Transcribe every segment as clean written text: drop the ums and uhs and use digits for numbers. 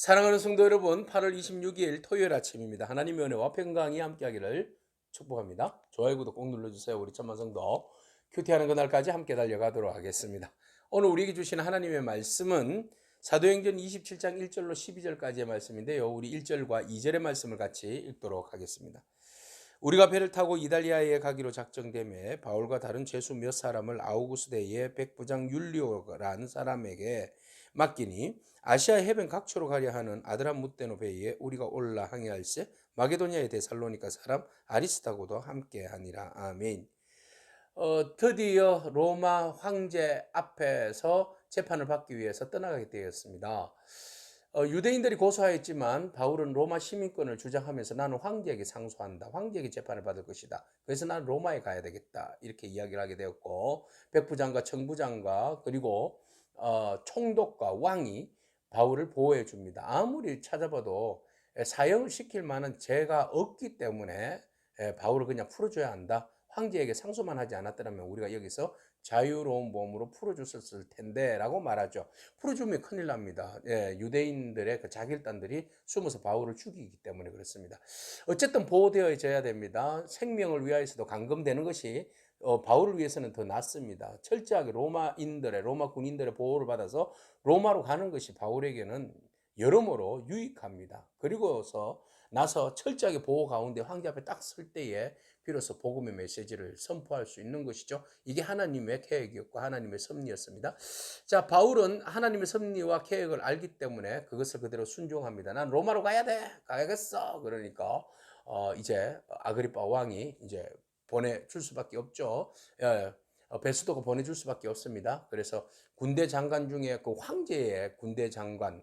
사랑하는 성도 여러분, 8월 26일 토요일 아침입니다. 하나님의 은혜와 평강이 함께하기를 축복합니다. 좋아요, 구독 꼭 눌러주세요. 우리 천만 성도 큐티하는 그날까지 함께 달려가도록 하겠습니다. 오늘 우리에게 주신 하나님의 말씀은 사도행전 27장 1절로 12절까지의 말씀인데요. 우리 1절과 2절의 말씀을 같이 읽도록 하겠습니다. 우리가 배를 타고 이달리아에 가기로 작정되매 바울과 다른 죄수 몇 사람을 아우구스대의 백부장 율리오라는 사람에게 맡기니 아시아 해변 각처로 가려 하는 아드람무테노 배에 우리가 올라 항해할세 마게도니아의 데살로니가 사람 아리스타고도 함께하니라. 아멘. 드디어 로마 황제 앞에서 재판을 받기 위해서 떠나가게 되었습니다. 유대인들이 고소하였지만 바울은 로마 시민권을 주장하면서 나는 황제에게 상소한다. 황제에게 재판을 받을 것이다. 그래서 나는 로마에 가야 되겠다. 이렇게 이야기를 하게 되었고 백부장과 청부장과 그리고 총독과 왕이 바울을 보호해 줍니다. 아무리 찾아봐도 사형을 시킬 만한 죄가 없기 때문에 바울을 그냥 풀어줘야 한다. 황제에게 상소만 하지 않았더라면 우리가 여기서 자유로운 몸으로 풀어줬을 텐데 라고 말하죠. 풀어주면 큰일 납니다. 유대인들의 그 자길단들이 숨어서 바울을 죽이기 때문에 그렇습니다. 어쨌든 보호되어져야 됩니다. 생명을 위하여서도 감금되는 것이 바울을 위해서는 더 낫습니다. 철저하게 로마 군인들의 보호를 받아서 로마로 가는 것이 바울에게는 여러모로 유익합니다. 그리고서 나서 철저하게 보호 가운데 황제 앞에 딱 설 때에 비로소 복음의 메시지를 선포할 수 있는 것이죠. 이게 하나님의 계획이었고 하나님의 섭리였습니다. 자, 바울은 하나님의 섭리와 계획을 알기 때문에 그것을 그대로 순종합니다. 난 로마로 가야 돼, 가야겠어. 그러니까 이제 아그리파 왕이 이제 보내줄 수밖에 없죠. 예, 베스도가 보내줄 수밖에 없습니다. 그래서 군대 장관 중에 그 황제의 군대 장관,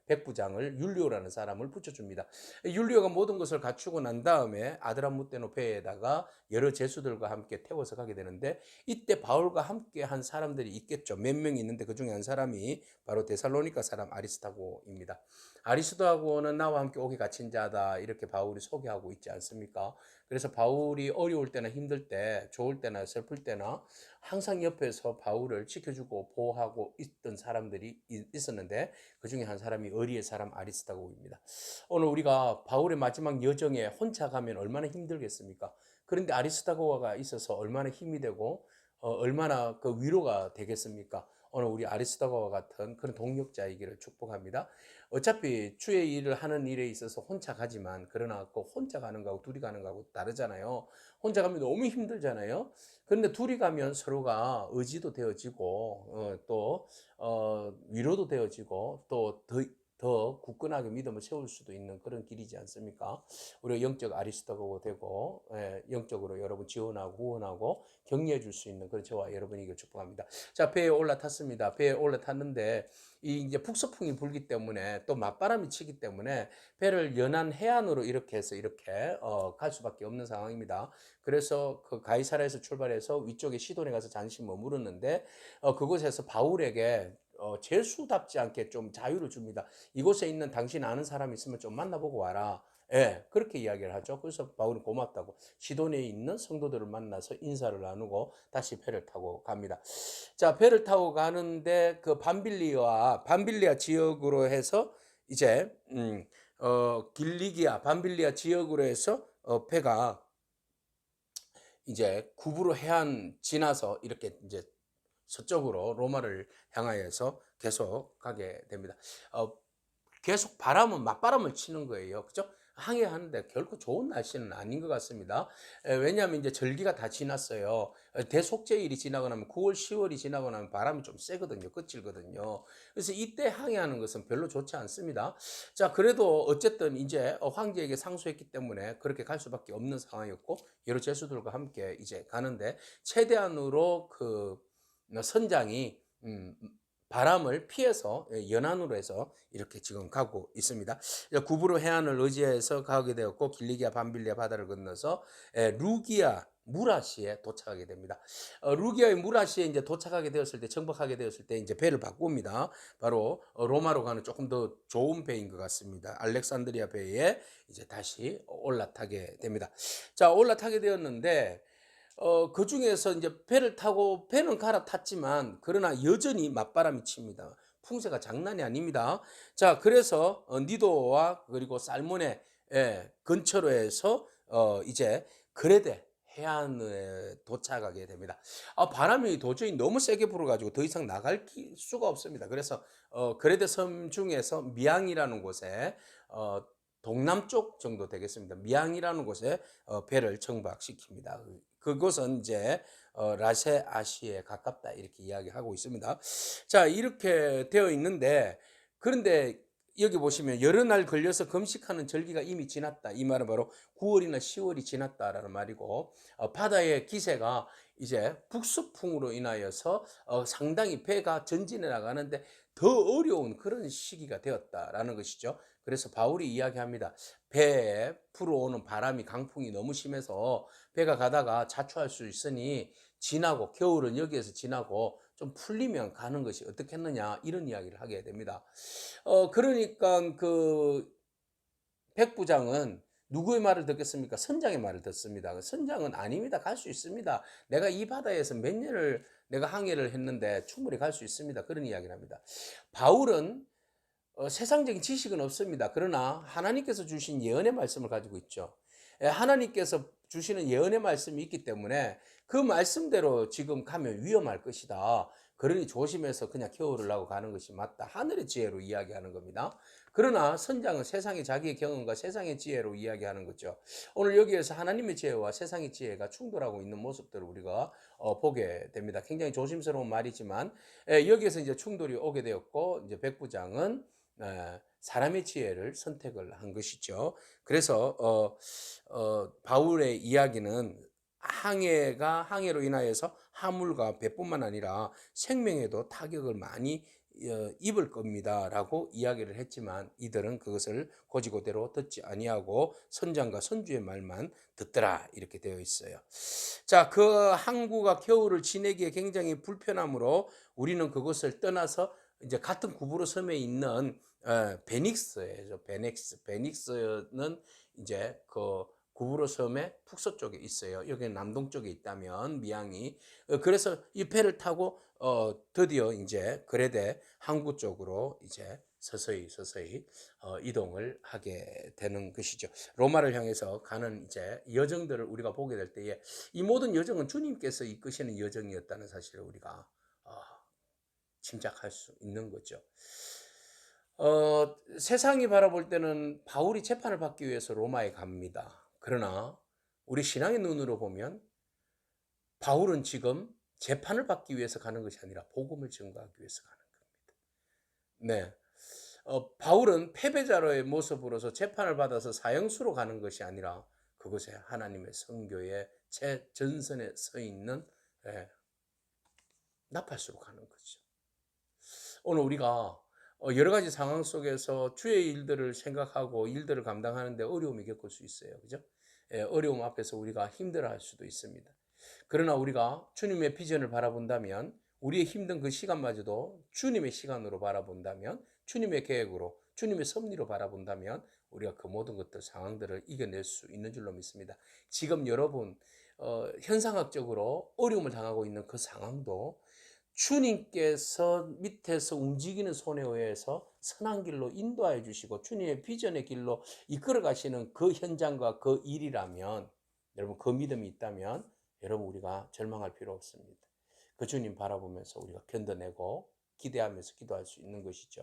백부장을 율리오라는 사람을 붙여줍니다. 율리오가 모든 것을 갖추고 난 다음에 아드람무테노 배에다가 여러 제수들과 함께 태워서 가게 되는데 이때 바울과 함께 한 사람들이 있겠죠. 몇 명이 있는데 그 중에 한 사람이 바로 데살로니가 사람 아리스타고입니다. 아리스도하고는 나와 함께 오게 갇힌 자다 이렇게 바울이 소개하고 있지 않습니까? 그래서 바울이 어려울 때나 힘들 때, 좋을 때나 슬플 때나 항상 옆에서 바울을 지켜주고 보호하고 있던 사람들이 있었는데 그 중에 한 사람이 의리의 사람 아리스타고입니다. 오늘 우리가 바울의 마지막 여정에 혼자 가면 얼마나 힘들겠습니까? 그런데 아리스타고가 있어서 얼마나 힘이 되고 얼마나 그 위로가 되겠습니까? 오늘 우리 아리스타고와 같은 그런 동력자이기를 축복합니다. 어차피 주의 일을 하는 일에 있어서 혼자 가지만 그러나 그 혼자 가는 거하고 둘이 가는 거하고 다르잖아요. 혼자 가면 너무 힘들잖아요. 그런데 둘이 가면 서로가 의지도 되어지고 또 위로도 되어지고 또 더 굳건하게 믿음을 세울 수도 있는 그런 길이지 않습니까? 우리가 영적 아리스토가 되고 영적으로 여러분 지원하고 후원하고 격려해 줄 수 있는 그런 저와 여러분이길 축복합니다. 자, 배에 올라탔습니다. 배에 올라탔는데 이 이제 북서풍이 불기 때문에 또 맞바람이 치기 때문에 배를 연안 해안으로 이렇게 해서 이렇게 갈 수밖에 없는 상황입니다. 그래서 그 가이사라에서 출발해서 위쪽에 시돈에 가서 잠시 머무르는데 그곳에서 바울에게 죄수답지 않게 좀 자유를 줍니다. 이곳에 있는 당신 아는 사람 있으면 좀 만나보고 와라. 예, 그렇게 이야기를 하죠. 그래서 바울은 고맙다고 시돈에 있는 성도들을 만나서 인사를 나누고 다시 배를 타고 갑니다. 자, 배를 타고 가는데 그 반빌리아 지역으로 해서 이제 길리기아 반빌리아 지역으로 해서 배가 이제 구브로 해안 지나서 이렇게 이제 서쪽으로 로마를 향하여서 계속 가게 됩니다. 계속 바람은 맞바람을 치는 거예요. 그죠? 항해하는데 결코 좋은 날씨는 아닌 것 같습니다. 왜냐하면 이제 절기가 다 지났어요. 대속제일이 지나고 나면 9월, 10월이 지나고 나면 바람이 좀 세거든요. 거칠거든요. 그래서 이때 항해하는 것은 별로 좋지 않습니다. 자, 그래도 어쨌든 이제 황제에게 상소했기 때문에 그렇게 갈 수밖에 없는 상황이었고 여러 제수들과 함께 이제 가는데 최대한으로 그 선장이 바람을 피해서 연안으로 해서 이렇게 지금 가고 있습니다. 구브로 해안을 의지해서 가게 되었고 길리기아 밤빌리아 바다를 건너서 루기아 무라시에 도착하게 됩니다. 루기아의 무라시에 이제 도착하게 되었을 때 정박하게 되었을 때 이제 배를 바꿉니다. 바로 로마로 가는 조금 더 좋은 배인 것 같습니다. 알렉산드리아 배에 이제 다시 올라타게 됩니다. 자, 올라타게 되었는데 그 중에서 이제 배를 타고 배는 갈아탔지만 그러나 여전히 맞바람이 칩니다. 풍세가 장난이 아닙니다. 자, 그래서 니도와 그리고 살몬의 근처로 해서 이제 그레데 해안에 도착하게 됩니다. 바람이 도저히 너무 세게 불어가지고 더 이상 나갈 수가 없습니다. 그래서 그레데 섬 중에서 미앙이라는 곳에 동남쪽 정도 되겠습니다. 미앙이라는 곳에 배를 정박시킵니다. 그곳은 이제 라세 아시에 가깝다 이렇게 이야기하고 있습니다. 자, 이렇게 되어 있는데 그런데 여기 보시면 여러 날 걸려서 금식하는 절기가 이미 지났다. 이 말은 바로 9월이나 10월이 지났다라는 말이고 바다의 기세가 이제 북서풍으로 인하여서 상당히 배가 전진해 나가는데 더 어려운 그런 시기가 되었다라는 것이죠. 그래서 바울이 이야기합니다. 배에 불어오는 바람이 강풍이 너무 심해서 배가 가다가 자초할 수 있으니 지나고 겨울은 여기에서 지나고 좀 풀리면 가는 것이 어떻겠느냐 이런 이야기를 하게 됩니다. 그러니까 그 백부장은 누구의 말을 듣겠습니까? 선장의 말을 듣습니다. 선장은 아닙니다. 갈 수 있습니다. 내가 이 바다에서 몇 년을 내가 항해를 했는데 충분히 갈 수 있습니다. 그런 이야기를 합니다. 바울은 세상적인 지식은 없습니다. 그러나 하나님께서 주신 예언의 말씀을 가지고 있죠. 하나님께서 주시는 예언의 말씀이 있기 때문에 그 말씀대로 지금 가면 위험할 것이다. 그러니 조심해서 그냥 겨울을 나고 가는 것이 맞다. 하늘의 지혜로 이야기하는 겁니다. 그러나 선장은 세상의 자기의 경험과 세상의 지혜로 이야기하는 거죠. 오늘 여기에서 하나님의 지혜와 세상의 지혜가 충돌하고 있는 모습들을 우리가 보게 됩니다. 굉장히 조심스러운 말이지만 여기에서 이제 충돌이 오게 되었고 이제 백부장은 사람의 지혜를 선택을 한 것이죠. 그래서 바울의 이야기는 항해로 인하여서 화물과 배뿐만 아니라 생명에도 타격을 많이 입을 겁니다라고 이야기를 했지만 이들은 그것을 고지고대로 듣지 아니하고 선장과 선주의 말만 듣더라 이렇게 되어 있어요. 자, 그 항구가 겨울을 지내기에 굉장히 불편하므로 우리는 그것을 떠나서 이제 같은 구브로 섬에 있는 베닉스예요. 베닉스는 이제 그 구브로 섬의 북서쪽에 있어요. 여기는 남동쪽에 있다면 미양이 그래서 이 배를 타고 드디어 이제 그레데 항구 쪽으로 이제 서서히 이동을 하게 되는 것이죠. 로마를 향해서 가는 이제 여정들을 우리가 보게 될 때에 이 모든 여정은 주님께서 이끄시는 여정이었다는 사실을 우리가 짐작할 수 있는 거죠. 세상이 바라볼 때는 바울이 재판을 받기 위해서 로마에 갑니다. 그러나 우리 신앙의 눈으로 보면 바울은 지금 재판을 받기 위해서 가는 것이 아니라 복음을 증거하기 위해서 가는 겁니다. 네. 바울은 패배자로의 모습으로서 재판을 받아서 사형수로 가는 것이 아니라 그것에 하나님의 선교의 최전선에 서 있는 나팔수로 가는 거죠. 오늘 우리가 여러 가지 상황 속에서 주의 일들을 생각하고 일들을 감당하는데 어려움이 겪을 수 있어요. 그죠? 어려움 앞에서 우리가 힘들어할 수도 있습니다. 그러나 우리가 주님의 비전을 바라본다면 우리의 힘든 그 시간마저도 주님의 시간으로 바라본다면 주님의 계획으로 주님의 섭리로 바라본다면 우리가 그 모든 것들 상황들을 이겨낼 수 있는 줄로 믿습니다. 지금 여러분 현상학적으로 어려움을 당하고 있는 그 상황도 주님께서 밑에서 움직이는 손에 의해서 선한 길로 인도하여 주시고 주님의 비전의 길로 이끌어 가시는 그 현장과 그 일이라면 여러분 그 믿음이 있다면 여러분 우리가 절망할 필요 없습니다. 그 주님 바라보면서 우리가 견뎌내고 기대하면서 기도할 수 있는 것이죠.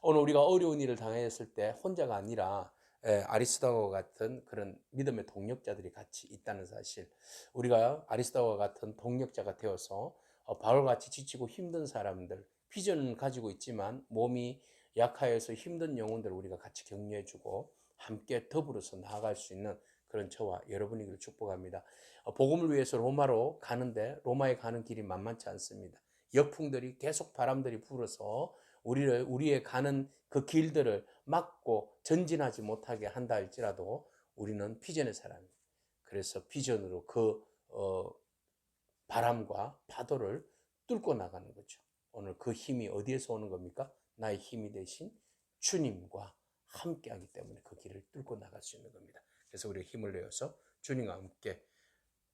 오늘 우리가 어려운 일을 당했을 때 혼자가 아니라 아리스도와 같은 그런 믿음의 동력자들이 같이 있다는 사실, 우리가 아리스도와 같은 동력자가 되어서 바울같이 지치고 힘든 사람들, 비전은 가지고 있지만 몸이 약하여서 힘든 영혼들을 우리가 같이 격려해주고 함께 더불어서 나아갈 수 있는 그런 저와 여러분이기를 축복합니다. 복음을 위해서 로마로 가는데 로마에 가는 길이 만만치 않습니다. 역풍들이 계속 바람들이 불어서 우리의 가는 그 길들을 막고 전진하지 못하게 한다 할지라도 우리는 비전의 사람입니다. 그래서 비전으로 그 바람과 파도를 뚫고 나가는 거죠. 오늘 그 힘이 어디에서 오는 겁니까? 나의 힘이 되신 주님과 함께하기 때문에 그 길을 뚫고 나갈 수 있는 겁니다. 그래서 우리가 힘을 내어서 주님과 함께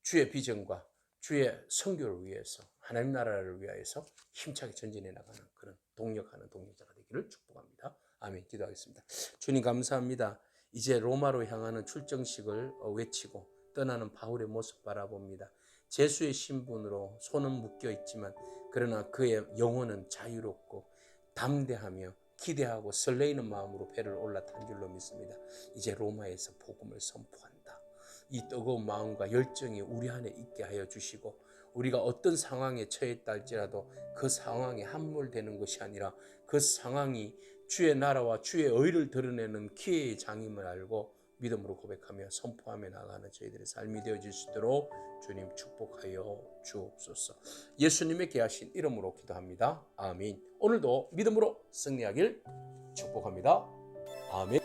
주의 비전과 주의 선교를 위해서 하나님 나라를 위하여서 힘차게 전진해 나가는 그런 동력하는 동력자가 되기를 축복합니다. 아멘. 기도하겠습니다. 주님 감사합니다. 이제 로마로 향하는 출정식을 외치고 떠나는 바울의 모습 바라봅니다. 제수의 신분으로 손은 묶여 있지만 그러나 그의 영혼은 자유롭고 담대하며 기대하고 설레이는 마음으로 배를 올라탄 줄로 믿습니다. 이제 로마에서 복음을 선포한다. 이 뜨거운 마음과 열정이 우리 안에 있게 하여 주시고 우리가 어떤 상황에 처했다 할지라도 그 상황에 함몰되는 것이 아니라 그 상황이 주의 나라와 주의 의를 드러내는 기회의 장임을 알고 믿음으로 고백하며 선포하며 나가는 저희들의 삶이 되어질 수 있도록 주님 축복하여 주옵소서. 예수님의 귀하신 이름으로 기도합니다. 아멘. 오늘도 믿음으로 승리하길 축복합니다. 아멘.